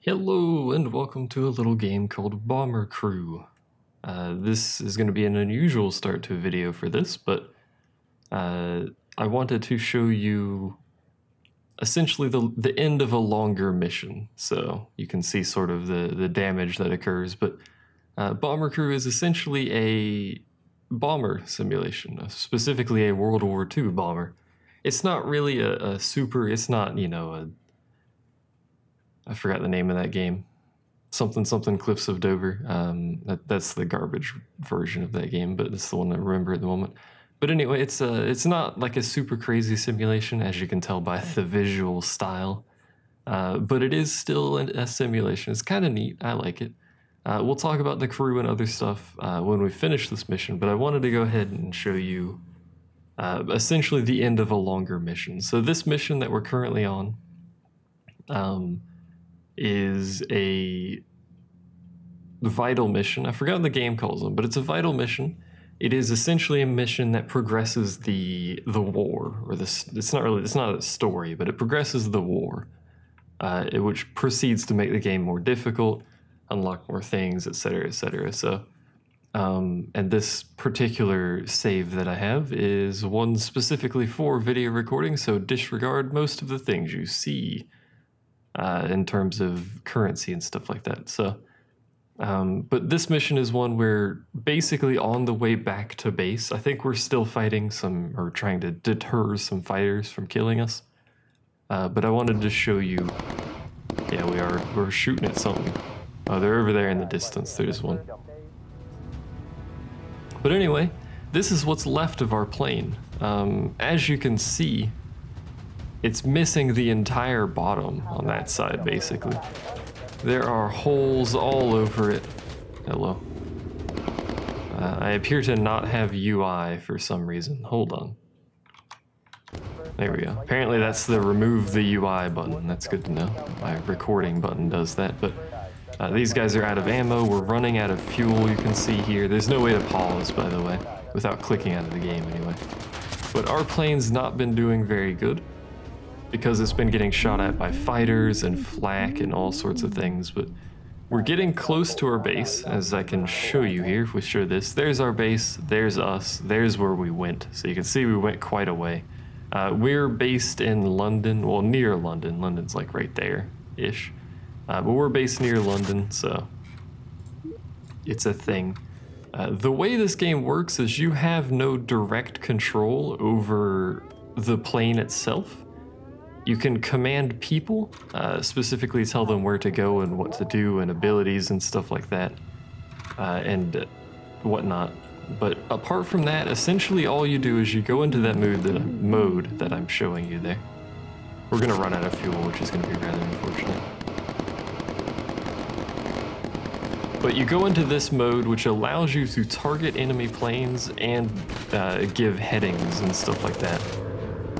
Hello and welcome to a little game called Bomber Crew. This is going to be an unusual start to a video for this, but I wanted to show you essentially the end of a longer mission, so you can see sort of the damage that occurs. But Bomber Crew is essentially a bomber simulation, specifically a World War II bomber. It's not really it's not, you know, I forgot the name of that game. Something Cliffs of Dover. That's the garbage version of that game, but it's the one I remember at the moment. But anyway, it's not like a super crazy simulation, as you can tell by the visual style. But it is still a simulation. It's kind of neat. I like it. We'll talk about the crew and other stuff when we finish this mission, but I wanted to go ahead and show you essentially the end of a longer mission. So this mission that we're currently on is a vital mission. I forgot what the game calls them, but it's a vital mission. It is essentially a mission that progresses the war, or it's not a story, but it progresses the war, which proceeds to make the game more difficult, unlock more things, etc., etc. So, and this particular save that I have is one specifically for video recording, so disregard most of the things you see in terms of currency and stuff like that. So, but this mission is one where basically on the way back to base, I think we're still fighting or trying to deter some fighters from killing us. But I wanted to show you, yeah, we're shooting at something. Oh, they're over there in the distance. There's one. But anyway, this is what's left of our plane. As you can see, it's missing the entire bottom on that side, basically. There are holes all over it. Hello. I appear to not have UI for some reason. Hold on. There we go. Apparently that's the remove the UI button. That's good to know. My recording button does that, but these guys are out of ammo. We're running out of fuel, you can see here. There's no way to pause, by the way, without clicking out of the game anyway. But our plane's not been doing very good, because it's been getting shot at by fighters and flak and all sorts of things. But we're getting close to our base, as I can show you here. If we show this, there's our base, there's us, there's where we went. So you can see we went quite a way. We're based in London, well, near London. London's like right there-ish. But we're based near London, so it's a thing. The way this game works is you have no direct control over the plane itself. You can command people, specifically tell them where to go and what to do and abilities and stuff like that, and whatnot. But apart from that, essentially all you do is you go into that mode that I'm showing you there. We're gonna run out of fuel, which is gonna be rather unfortunate. But you go into this mode, which allows you to target enemy planes and give headings and stuff like that.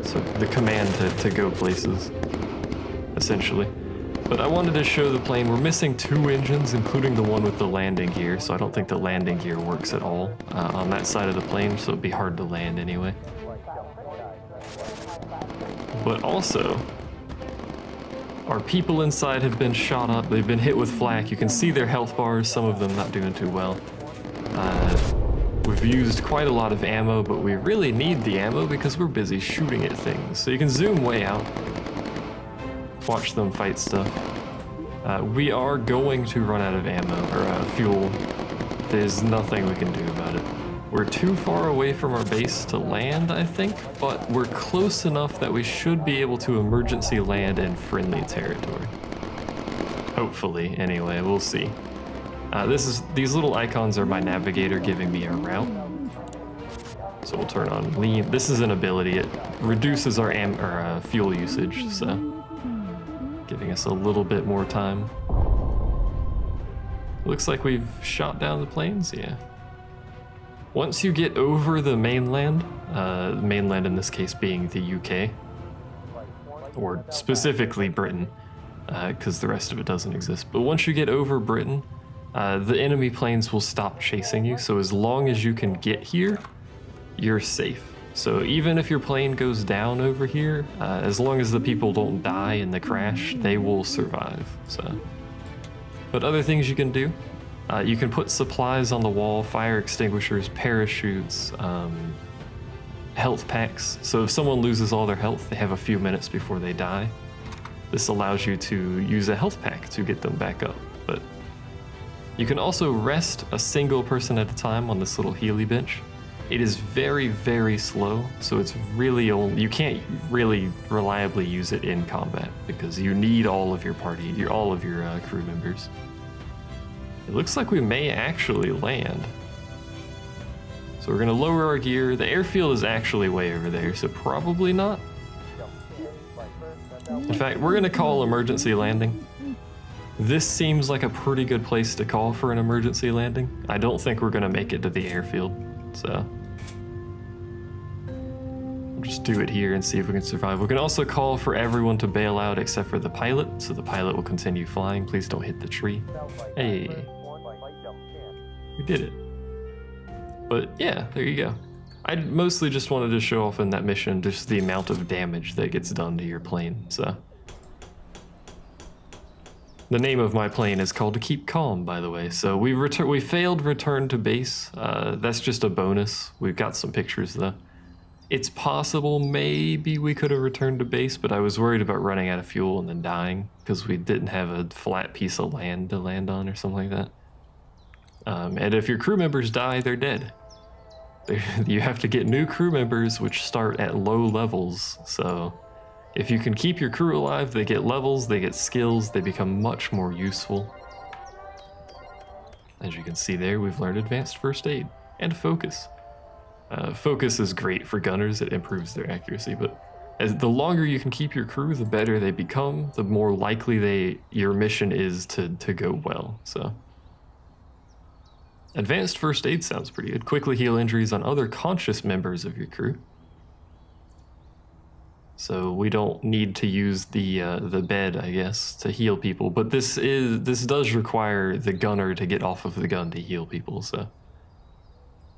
So the command to go places, essentially. But I wanted to show the plane. We're missing 2 engines, including the one with the landing gear, so I don't think the landing gear works at all on that side of the plane, so it'd be hard to land anyway. But also, our people inside have been shot up. They've been hit with flak. You can see their health bars, some of them not doing too well. We've used quite a lot of ammo, but we really need the ammo because we're busy shooting at things. So you can zoom way out, watch them fight stuff. We are going to run out of ammo, or fuel. There's nothing we can do about it. We're too far away from our base to land, I think, but we're close enough that we should be able to emergency land in friendly territory. Hopefully, anyway, we'll see. These little icons are my navigator giving me a route. So we'll turn on lean. This is an ability. It reduces our fuel usage, so giving us a little bit more time. Looks like we've shot down the planes, yeah. Once you get over the mainland in this case being the UK, or specifically Britain, because the rest of it doesn't exist. But once you get over Britain, the enemy planes will stop chasing you, so as long as you can get here, you're safe. So even if your plane goes down over here, as long as the people don't die in the crash, they will survive. So But other things you can do, you can put supplies on the wall, fire extinguishers, parachutes, health packs. So if someone loses all their health, they have a few minutes before they die. This allows you to use a health pack to get them back up. But you can also rest a single person at a time on this little Healy bench. It is very, very slow, so it's really only, you can't really reliably use it in combat because you need all of your party, all of your crew members. It looks like we may actually land. So we're gonna lower our gear. The airfield is actually way over there, so probably not. In fact, we're gonna call emergency landing. This seems like a pretty good place to call for an emergency landing. I don't think we're gonna make it to the airfield, so we'll just do it here and see if we can survive. We can also call for everyone to bail out except for the pilot, so the pilot will continue flying. Please don't hit the tree. Hey, we did it. But yeah, there you go. I mostly just wanted to show off in that mission just the amount of damage that gets done to your plane, so. The name of my plane is called Keep Calm, by the way. So we failed return to base. That's just a bonus. We've got some pictures though. It's possible maybe we could have returned to base, but I was worried about running out of fuel and then dying because we didn't have a flat piece of land to land on or something like that. And if your crew members die, they're dead. You have to get new crew members, which start at low levels. So if you can keep your crew alive, they get levels, they get skills, they become much more useful. As you can see there, we've learned advanced first aid and focus. Focus is great for gunners, it improves their accuracy, but the longer you can keep your crew, the better they become, the more likely your mission is to go well, so. Advanced first aid sounds pretty good. Quickly heal injuries on other conscious members of your crew. So we don't need to use the bed, I guess, to heal people, but this does require the gunner to get off of the gun to heal people, so.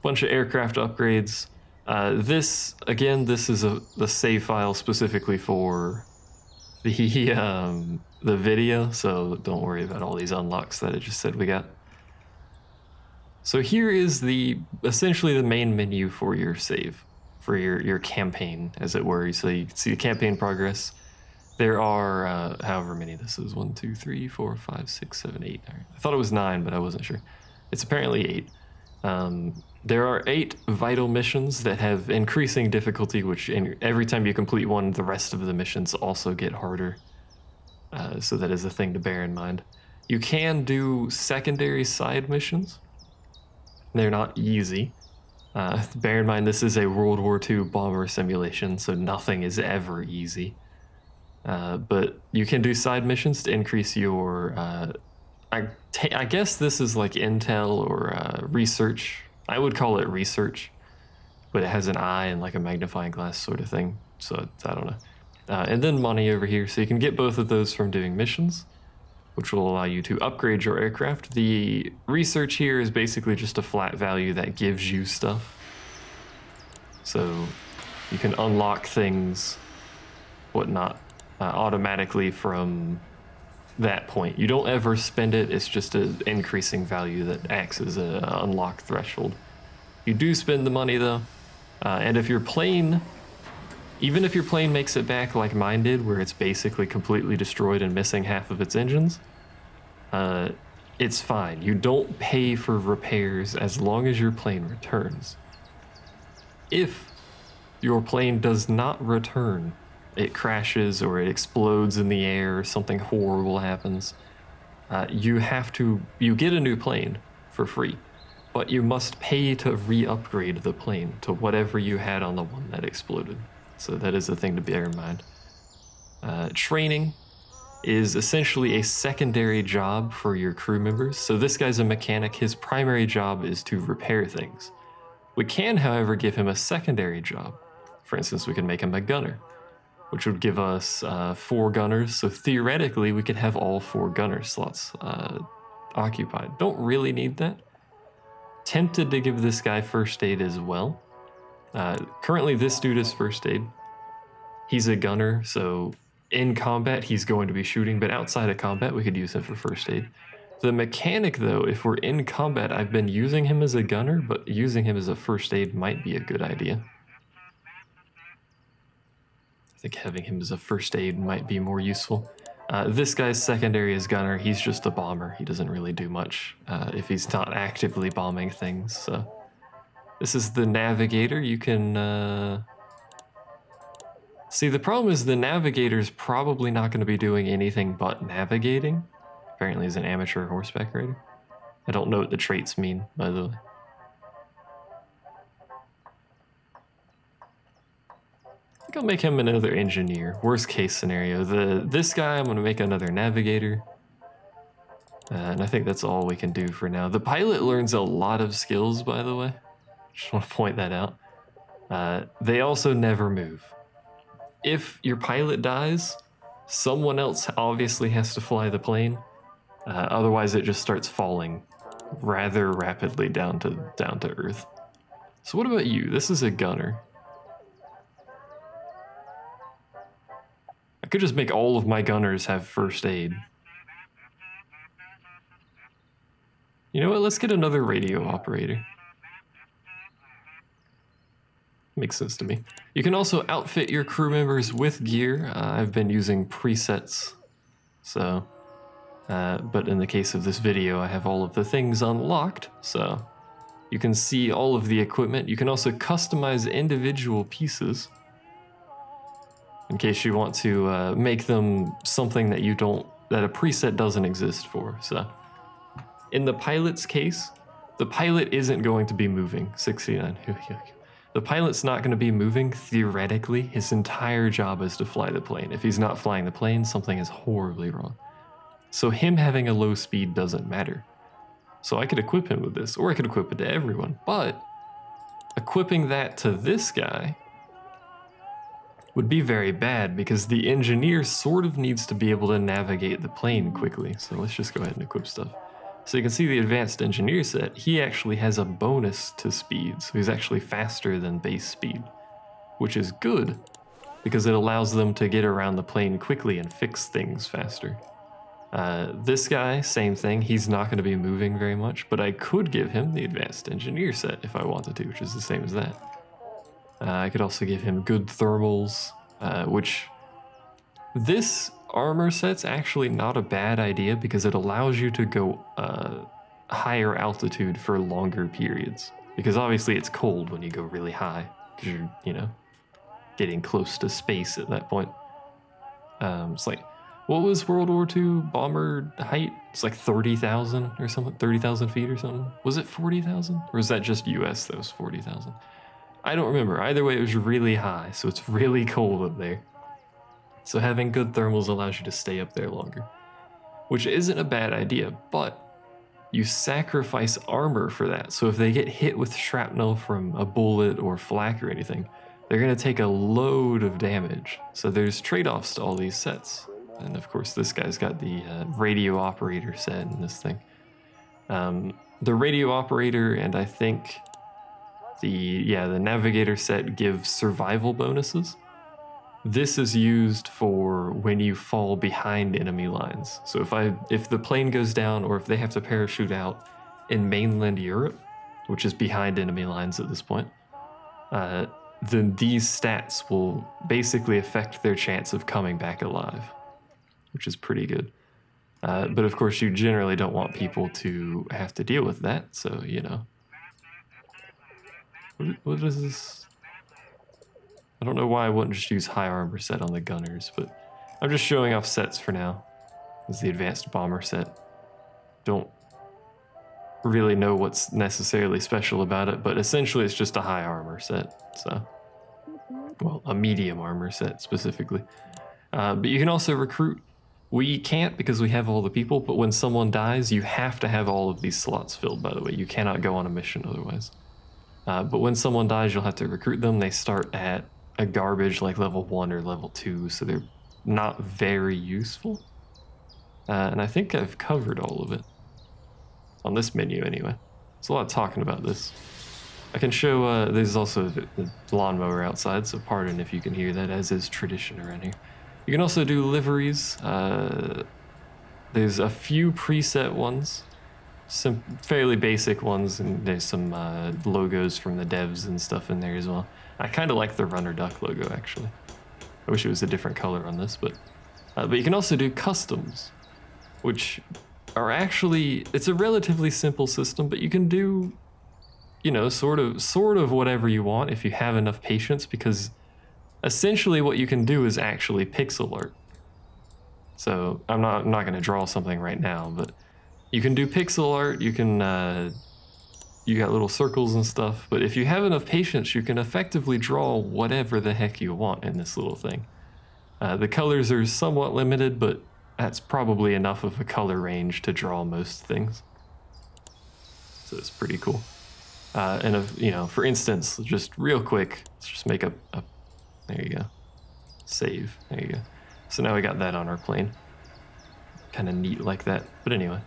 Bunch of aircraft upgrades. This is the save file specifically for the video, so don't worry about all these unlocks that it just said we got. So here is essentially the main menu for your save, for your campaign, as it were. So you can see the campaign progress. There are, however many this is, 1, 2, 3, 4, 5, 6, 7, 8. I thought it was 9, but I wasn't sure. It's apparently 8. There are 8 vital missions that have increasing difficulty, which every time you complete one, the rest of the missions also get harder. So that is a thing to bear in mind. You can do secondary side missions. They're not easy. Bear in mind, this is a World War II bomber simulation, so nothing is ever easy. But you can do side missions to increase your... I guess this is like intel or research. I would call it research, but it has an eye and like a magnifying glass sort of thing, so I don't know. And then money over here, so you can get both of those from doing missions, which will allow you to upgrade your aircraft. The research here is basically just a flat value that gives you stuff. So you can unlock things, whatnot, automatically from that point. You don't ever spend it, it's just an increasing value that acts as an unlock threshold. You do spend the money though, and if your plane, even if your plane makes it back like mine did, where it's basically completely destroyed and missing half of its engines, it's fine. You don't pay for repairs as long as your plane returns. If your plane does not return, it crashes or it explodes in the air or something horrible happens, you get a new plane for free, but you must pay to re-upgrade the plane to whatever you had on the one that exploded. So that is a thing to bear in mind. Training is essentially a secondary job for your crew members. So this guy's a mechanic. His primary job is to repair things. We can, however, give him a secondary job. For instance, we can make him a gunner, which would give us 4 gunners. So theoretically, we could have all 4 gunner slots occupied. Don't really need that. Tempted to give this guy first aid as well. Currently, this dude is first aid. He's a gunner, so in combat, he's going to be shooting, but outside of combat, we could use him for first aid. The mechanic, though, if we're in combat, I've been using him as a gunner, but using him as a first aid might be a good idea. I think having him as a first aid might be more useful. This guy's secondary is gunner. He's just a bomber. He doesn't really do much if he's not actively bombing things. So this is the navigator. You can... See, the problem is the navigator's probably not going to be doing anything but navigating. Apparently he's an amateur horseback rider. I don't know what the traits mean, by the way. I think I'll make him another engineer. Worst case scenario. This guy, I'm going to make another navigator. And I think that's all we can do for now. The pilot learns a lot of skills, by the way. Just want to point that out. They also never move. If your pilot dies, someone else obviously has to fly the plane. Otherwise, it just starts falling rather rapidly down to Earth. So what about you? This is a gunner. I could just make all of my gunners have first aid. You know what? Let's get another radio operator. Makes sense to me. You can also outfit your crew members with gear. I've been using presets, so... but in the case of this video, I have all of the things unlocked, so you can see all of the equipment. You can also customize individual pieces in case you want to make them something that that a preset doesn't exist for. So in the pilot's case, the pilot isn't going to be moving. 69. The pilot's not going to be moving theoretically. His entire job is to fly the plane. If he's not flying the plane, something is horribly wrong. So him having a low speed doesn't matter. So I could equip him with this, or I could equip it to everyone, but equipping that to this guy would be very bad because the engineer sort of needs to be able to navigate the plane quickly. So let's just go ahead and equip stuff. So you can see the advanced engineer set, he actually has a bonus to speed, so he's actually faster than base speed, which is good because it allows them to get around the plane quickly and fix things faster. This guy, same thing, he's not going to be moving very much, but I could give him the advanced engineer set if I wanted to, which is the same as that. I could also give him good thermals, which this armor set's actually not a bad idea because it allows you to go higher altitude for longer periods. Because obviously it's cold when you go really high, because you're, you know, getting close to space at that point. It's like, what was World War II bomber height? It's like 30,000 or something, 30,000 feet or something. Was it 40,000? Or was that just US that was 40,000? I don't remember. Either way, it was really high, so it's really cold up there. So having good thermals allows you to stay up there longer, which isn't a bad idea, but you sacrifice armor for that. So if they get hit with shrapnel from a bullet or flak or anything, they're going to take a load of damage. So there's trade-offs to all these sets. And of course, this guy's got the radio operator set in this thing. The radio operator and I think the navigator set give survival bonuses. This is used for when you fall behind enemy lines. So if the plane goes down or if they have to parachute out in mainland Europe, which is behind enemy lines at this point, then these stats will basically affect their chance of coming back alive, which is pretty good. But of course, you generally don't want people to have to deal with that, so, you know. What is this? I don't know why I wouldn't just use high armor set on the gunners, but I'm just showing off sets for now. This is the advanced bomber set. Don't really know what's necessarily special about it, but essentially it's just a high armor set, so. Well, a medium armor set specifically. But you can also recruit. We can't because we have all the people, but when someone dies, you have to have all of these slots filled, by the way. You cannot go on a mission otherwise. But when someone dies, you'll have to recruit them. They start at a garbage like level 1 or level 2, so they're not very useful. And I think I've covered all of it. On this menu, anyway. There's a lot of talking about this. I can show, there's also the lawnmower outside, so pardon if you can hear that, as is tradition around here. You can also do liveries. There's a few preset ones, some fairly basic ones, and there's some logos from the devs and stuff in there as well. I kind of like the runner duck logo, actually. I wish it was a different color on this, but you can also do customs, which are actually, it's a relatively simple system, but you can do, you know, sort of whatever you want if you have enough patience, because essentially what you can do is actually pixel art. So I'm not going to draw something right now, but you can do pixel art, you can, you got little circles and stuff, but if you have enough patience, you can effectively draw whatever the heck you want in this little thing. The colors are somewhat limited, but that's probably enough of a color range to draw most things. So it's pretty cool. And if, you know, for instance, just real quick, let's just make a there you go. Save, there you go. So now we got that on our plane. Kind of neat like that, but anyway,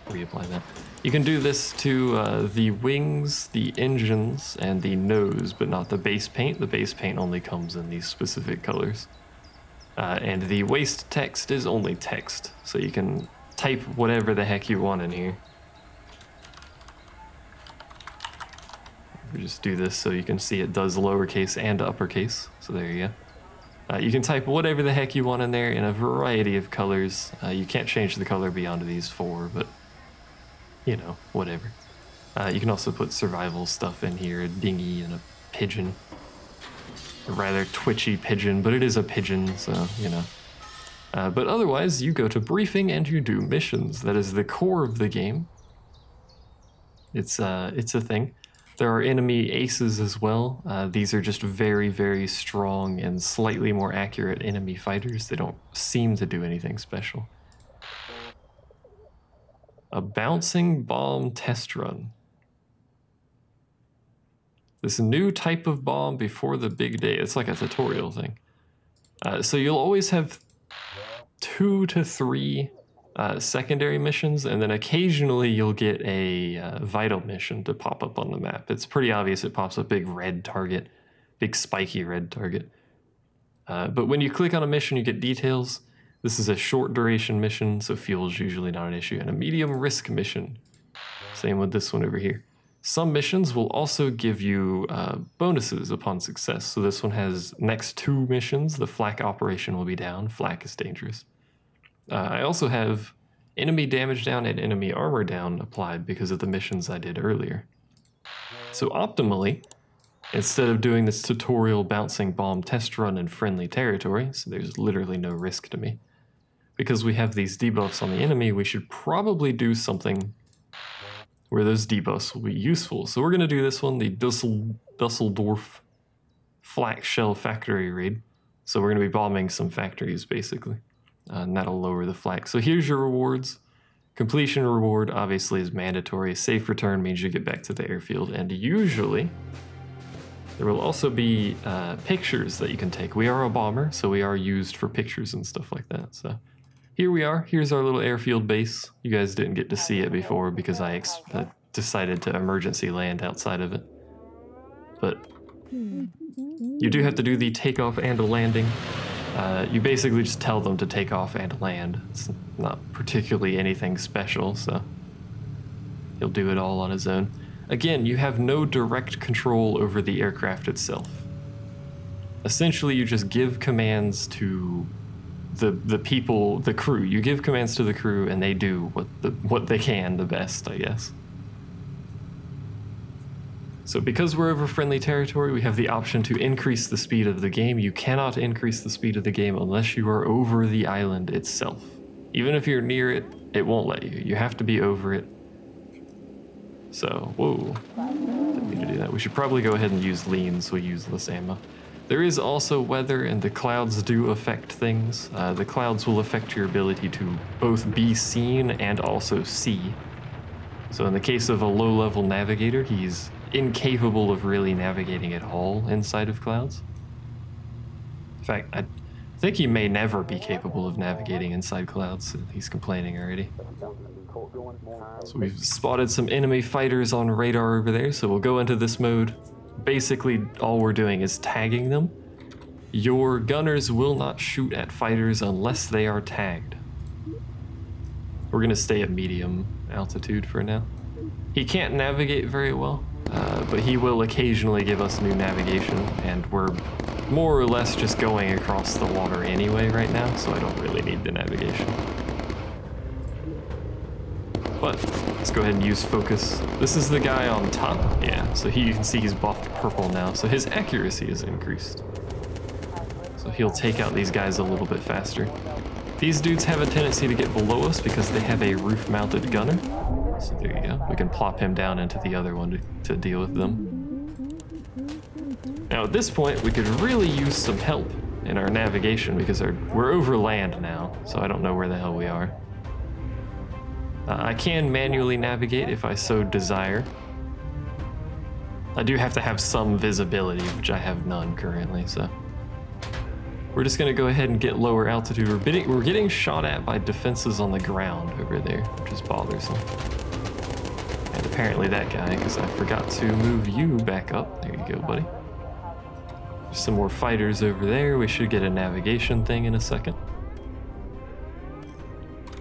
reapply that. You can do this to the wings, the engines, and the nose, but not the base paint. The base paint only comes in these specific colors. And the waist text is only text, so you can type whatever the heck you want in here. We just do this so you can see it does lowercase and uppercase, so there you go. You can type whatever the heck you want in there in a variety of colors. You can't change the color beyond these 4, but you know, whatever. You can also put survival stuff in here, a dinghy and a pigeon. A rather twitchy pigeon, but it is a pigeon, so, you know. But otherwise, you go to briefing and you do missions. That is the core of the game. It's a thing. There are enemy aces as well. These are just very, very strong and slightly more accurate enemy fighters. They don't seem to do anything special. A bouncing bomb test run. This new type of bomb before the big day. It's like a tutorial thing. So you'll always have 2 to 3 secondary missions, and then occasionally you'll get a vital mission to pop up on the map. It's pretty obvious it pops up big red target, big spiky red target. But when you click on a mission, you get details. This is a short duration mission, so fuel's usually not an issue, and a medium risk mission. Same with this one over here. Some missions will also give you bonuses upon success. So this one has next 2 missions, the flak operation will be down. Flak is dangerous. I also have enemy damage down and enemy armor down applied because of the missions I did earlier. So optimally, instead of doing this tutorial bouncing bomb test run in friendly territory, so there's literally no risk to me, because we have these debuffs on the enemy, we should probably do something where those debuffs will be useful. So we're going to do this one, the Dusseldorf Flak Shell Factory Raid. So we're going to be bombing some factories, basically. And that'll lower the flak. So here's your rewards. Completion reward, obviously, is mandatory. Safe return means you get back to the airfield. And usually, there will also be pictures that you can take. We are a bomber, so we are used for pictures and stuff like that. So here we are. Here's our little airfield base. You guys didn't get to see it before because I decided to emergency land outside of it. But you do have to do the takeoff and a landing. You basically just tell them to take off and land. It's not particularly anything special, so he'll do it all on his own. Again, you have no direct control over the aircraft itself. Essentially, you just give commands to the people, the crew. You give commands to the crew, and they do what they can the best, I guess. So because we're over friendly territory, we have the option to increase the speed of the game. You cannot increase the speed of the game unless you are over the island itself. Even if you're near it, it won't let you. You have to be over it. So, whoa, didn't mean to do that. We should probably go ahead and use lean, so we use less ammo. There is also weather, and the clouds do affect things. The clouds will affect your ability to both be seen and also see. So in the case of a low-level navigator, he's incapable of really navigating at all inside of clouds. In fact, I think he may never be capable of navigating inside clouds. He's complaining already. So we've spotted some enemy fighters on radar over there, so we'll go into this mode. Basically, all we're doing is tagging them. Your gunners will not shoot at fighters unless they are tagged. We're gonna stay at medium altitude for now. He can't navigate very well, but he will occasionally give us new navigation, and we're more or less just going across the water anyway right now, so I don't really need the navigation. But let's go ahead and use focus. This is the guy on top. Yeah, so you can see he's buffed purple now, so his accuracy is increased. So he'll take out these guys a little bit faster. These dudes have a tendency to get below us because they have a roof-mounted gunner. So there you go. We can plop him down into the other one to deal with them. Now at this point, we could really use some help in our navigation because we're over land now, so I don't know where the hell we are. I can manually navigate if I so desire. I do have to have some visibility, which I have none currently, so. We're just gonna go ahead and get lower altitude. We're getting shot at by defenses on the ground over there, which is bothersome. And apparently that guy, because I forgot to move you back up. There you go, buddy. There's some more fighters over there. We should get a navigation thing in a second.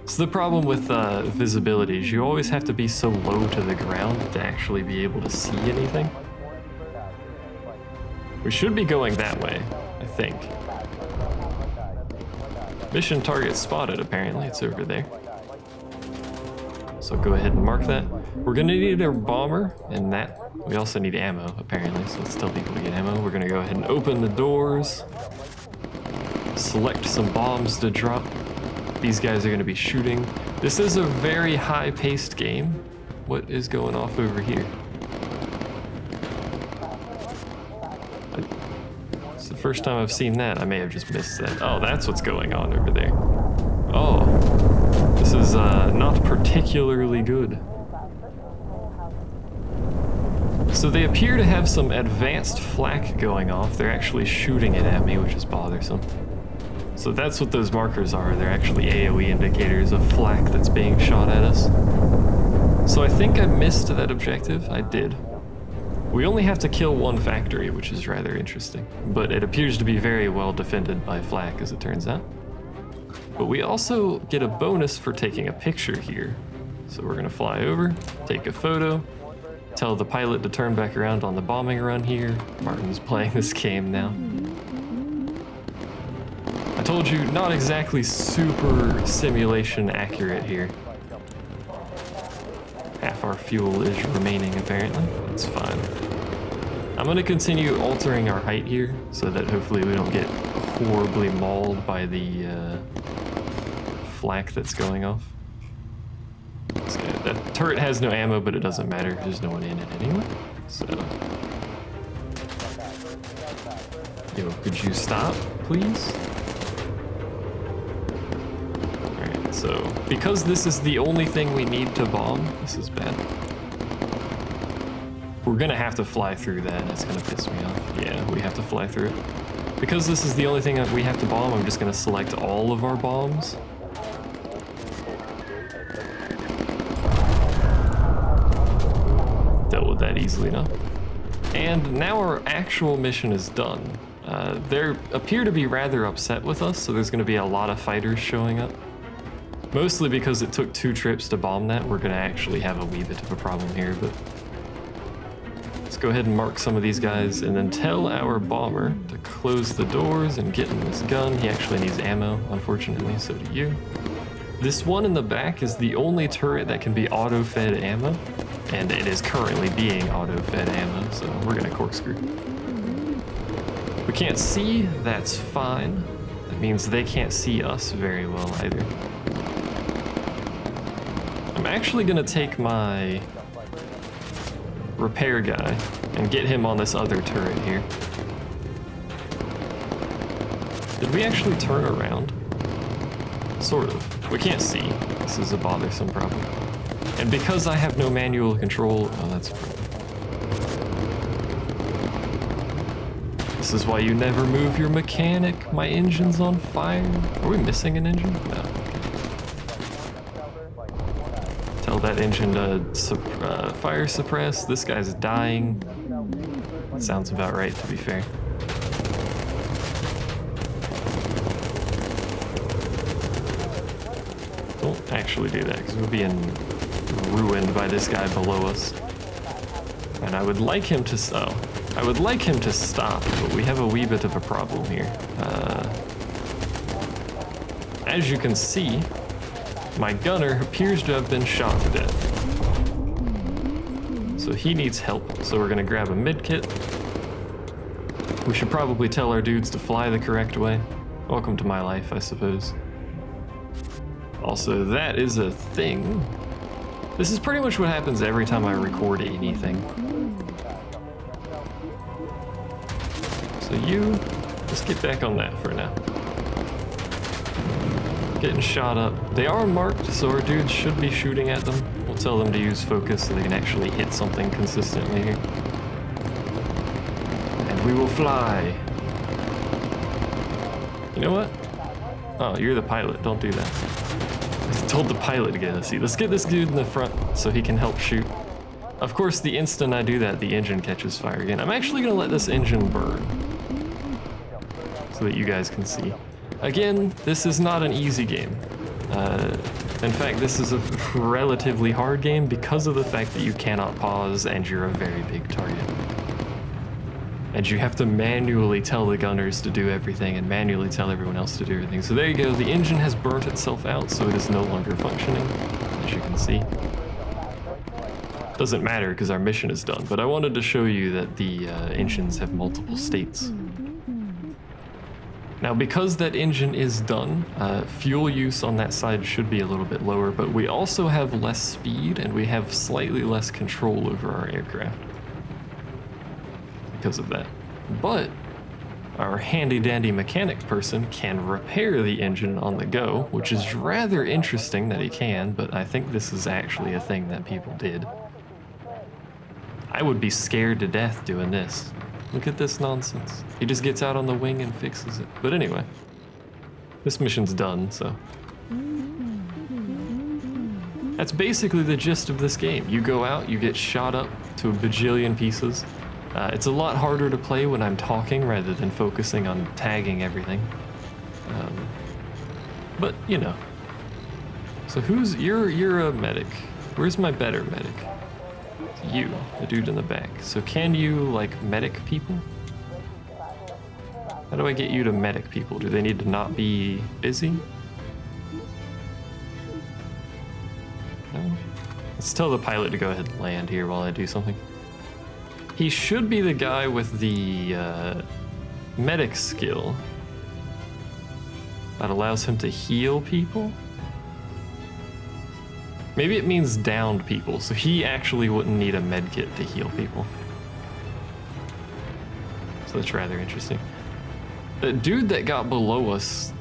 So the problem with visibility is you always have to be so low to the ground to actually be able to see anything. We should be going that way, I think. Mission target spotted, apparently. It's over there. So go ahead and mark that. We're gonna need a bomber and that. We also need ammo, apparently, so let's tell people to get ammo. We're gonna go ahead and open the doors. Select some bombs to drop. These guys are gonna be shooting. This is a very high-paced game. What is going off over here? It's the first time I've seen that. I may have just missed that. Oh, that's what's going on over there. Oh, this is not particularly good. So they appear to have some advanced flak going off. They're actually shooting it at me, which is bothersome. So that's what those markers are. They're actually AoE indicators of flak that's being shot at us. So I think I missed that objective. I did. We only have to kill one factory, which is rather interesting. But it appears to be very well defended by flak, as it turns out. But we also get a bonus for taking a picture here. So we're gonna fly over, take a photo, tell the pilot to turn back around on the bombing run here. Martin's playing this game now. I told you, not exactly super simulation accurate here. Half our fuel is remaining, apparently. That's fine. I'm gonna continue altering our height here so that hopefully we don't get horribly mauled by the flak that's going off. That turret has no ammo, but it doesn't matter. There's no one in it anyway. So, yo, could you stop, please? So, because this is the only thing we need to bomb, this is bad. We're gonna have to fly through that, it's gonna piss me off. Yeah, we have to fly through it. Because this is the only thing that we have to bomb, I'm just gonna select all of our bombs. Dealt with that easily enough. And now our actual mission is done. They appear to be rather upset with us, so there's gonna be a lot of fighters showing up. Mostly because it took 2 trips to bomb that. We're gonna actually have a wee bit of a problem here, but let's go ahead and mark some of these guys and then tell our bomber to close the doors and get in this gun. He actually needs ammo, unfortunately, so do you. This one in the back is the only turret that can be auto-fed ammo, and it is currently being auto-fed ammo, so we're gonna corkscrew. We can't see, that's fine. That means they can't see us very well either. I'm actually gonna take my repair guy and get him on this other turret here. Did we actually turn around? Sort of. We can't see. This is a bothersome problem. And because I have no manual control, oh, that's a problem. This is why you never move your mechanic. My engine's on fire. Are we missing an engine? No. Tell that engine to fire suppress. This guy's dying. That sounds about right, to be fair. Oh, actually do that, because we're being ruined by this guy below us. And I would like him to... Oh. I would like him to stop, but we have a wee bit of a problem here. As you can see, my gunner appears to have been shot to death. So he needs help, so we're gonna grab a mid-kit. We should probably tell our dudes to fly the correct way. Welcome to my life, I suppose. Also, that is a thing. This is pretty much what happens every time I record anything. So let's get back on that for now. Getting shot up. They are marked, so our dudes should be shooting at them. We'll tell them to use focus so they can actually hit something consistently here. And we will fly. You know what? Oh, you're the pilot. Don't do that. I told the pilot to get a seat. Let's get this dude in the front so he can help shoot. Of course, the instant I do that, the engine catches fire again. I'm actually going to let this engine burn so that you guys can see. Again, this is not an easy game. In fact, this is a relatively hard game because of the fact that you cannot pause and you're a very big target. And you have to manually tell the gunners to do everything and manually tell everyone else to do everything. So there you go, the engine has burnt itself out, so it is no longer functioning, as you can see. Doesn't matter because our mission is done, but I wanted to show you that the engines have multiple states. Now, because that engine is done, fuel use on that side should be a little bit lower, but we also have less speed and we have slightly less control over our aircraft because of that. But our handy-dandy mechanic person can repair the engine on the go, which is rather interesting that he can, but I think this is actually a thing that people did. I would be scared to death doing this. Look at this nonsense. He just gets out on the wing and fixes it. But anyway, this mission's done, so. That's basically the gist of this game. You go out, you get shot up to a bajillion pieces. It's a lot harder to play when I'm talking rather than focusing on tagging everything. But, you know. So you're a medic. Where's my better medic? You, the dude in the back. So can you, like, medic people? How do I get you to medic people? Do they need to not be busy? No? Let's tell the pilot to go ahead and land here while I do something. He should be the guy with the medic skill that allows him to heal people. Maybe it means downed people, so he actually wouldn't need a med kit to heal people. So that's rather interesting. The dude that got below us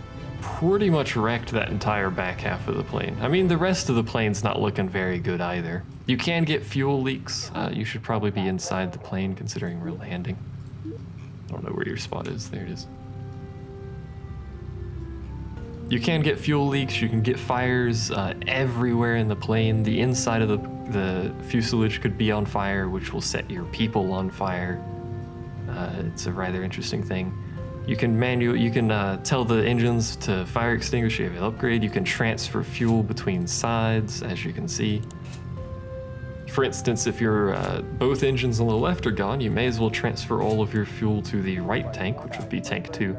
pretty much wrecked that entire back half of the plane. I mean, the rest of the plane's not looking very good either. You can get fuel leaks. You should probably be inside the plane considering we're landing. I don't know where your spot is. There it is. You can get fuel leaks, you can get fires everywhere in the plane. The inside of the fuselage could be on fire, which will set your people on fire. It's a rather interesting thing. You can tell the engines to fire extinguish. You have an upgrade. You can transfer fuel between sides, as you can see. For instance, if your both engines on the left are gone, you may as well transfer all of your fuel to the right tank, which would be tank 2.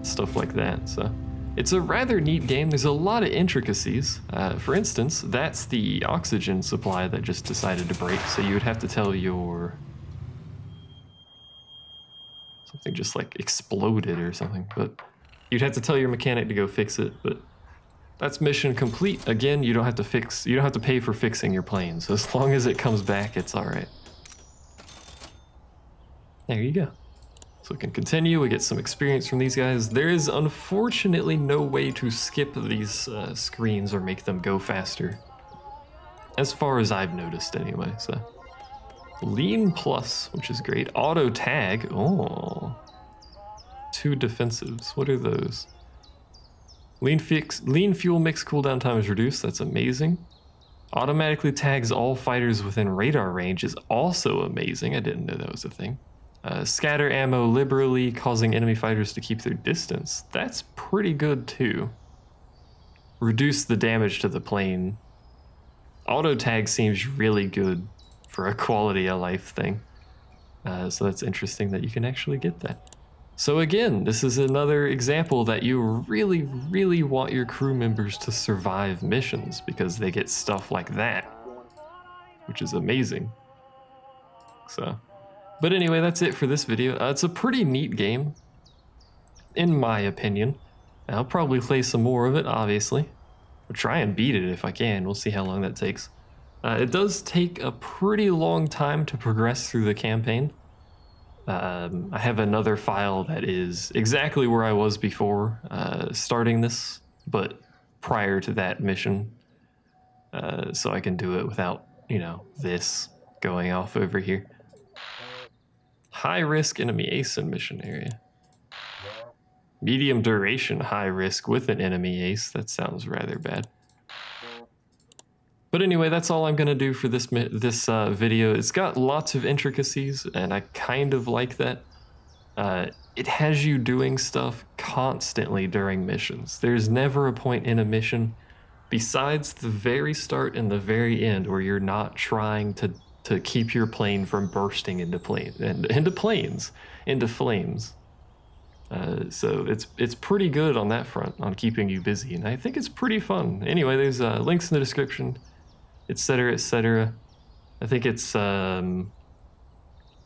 Stuff like that. So it's a rather neat game. There's a lot of intricacies. For instance, that's the oxygen supply that just decided to break, so you would have to tell your something just like exploded or something, but you'd have to tell your mechanic to go fix it. But that's mission complete. Again, you don't have to pay for fixing your plane, so as long as it comes back, it's all right. There you go. So we can continue, we get some experience from these guys. There is unfortunately no way to skip these screens or make them go faster. As far as I've noticed anyway, so. Lean plus, which is great. Auto tag, oh. 2 defensives, what are those? Lean fuel mix cooldown time is reduced, that's amazing. Automatically tags all fighters within radar range is also amazing, I didn't know that was a thing. Scatter ammo liberally, causing enemy fighters to keep their distance. That's pretty good too. reduce the damage to the plane. Auto tag seems really good for a quality of life thing. So that's interesting that you can actually get that. So again, this is another example that you really, really want your crew members to survive missions because they get stuff like that, which is amazing. So, but anyway, that's it for this video. It's a pretty neat game, in my opinion. I'll probably play some more of it, obviously. I'll try and beat it if I can. We'll see how long that takes. It does take a pretty long time to progress through the campaign. I have another file that is exactly where I was before starting this, but prior to that mission. So I can do it without, you know, this going off over here. High risk enemy ACE mission area. Medium duration high risk with an enemy ace. That sounds rather bad. But anyway, that's all I'm gonna do for this video. It's got lots of intricacies, and I kind of like that. It has you doing stuff constantly during missions. There's never a point in a mission, besides the very start and the very end, where you're not trying to keep your plane from bursting into flames. So it's pretty good on that front, on keeping you busy, and I think it's pretty fun. Anyway, there's links in the description, etc., etc. I think it's like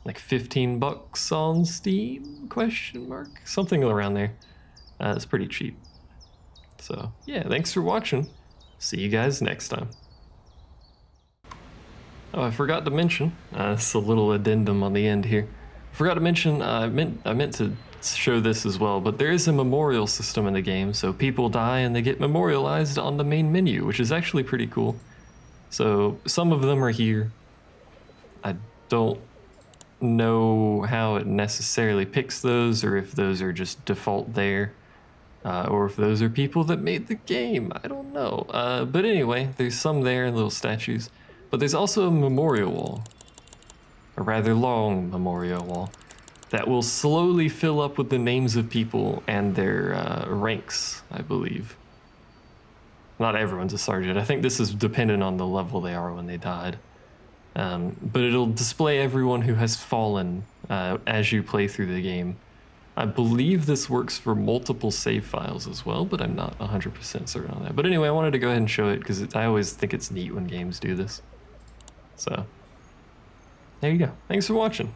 $15 on Steam, ? Something around there. It's pretty cheap. So yeah, thanks for watching. See you guys next time. Oh, I forgot to mention, it's a little addendum on the end here. Forgot to mention, I meant to show this as well, but there is a memorial system in the game, so people die and they get memorialized on the main menu, which is actually pretty cool. So some of them are here. I don't know how it necessarily picks those, or if those are just default there, or if those are people that made the game. I don't know. But anyway, there's some there, little statues. But there's also a memorial wall, a rather long memorial wall, that will slowly fill up with the names of people and their ranks, I believe. Not everyone's a sergeant. I think this is dependent on the level they are when they died. But it'll display everyone who has fallen as you play through the game. I believe this works for multiple save files as well, but I'm not 100% certain on that. But anyway, I wanted to go ahead and show it because I always think it's neat when games do this. So, there you go. Thanks for watching.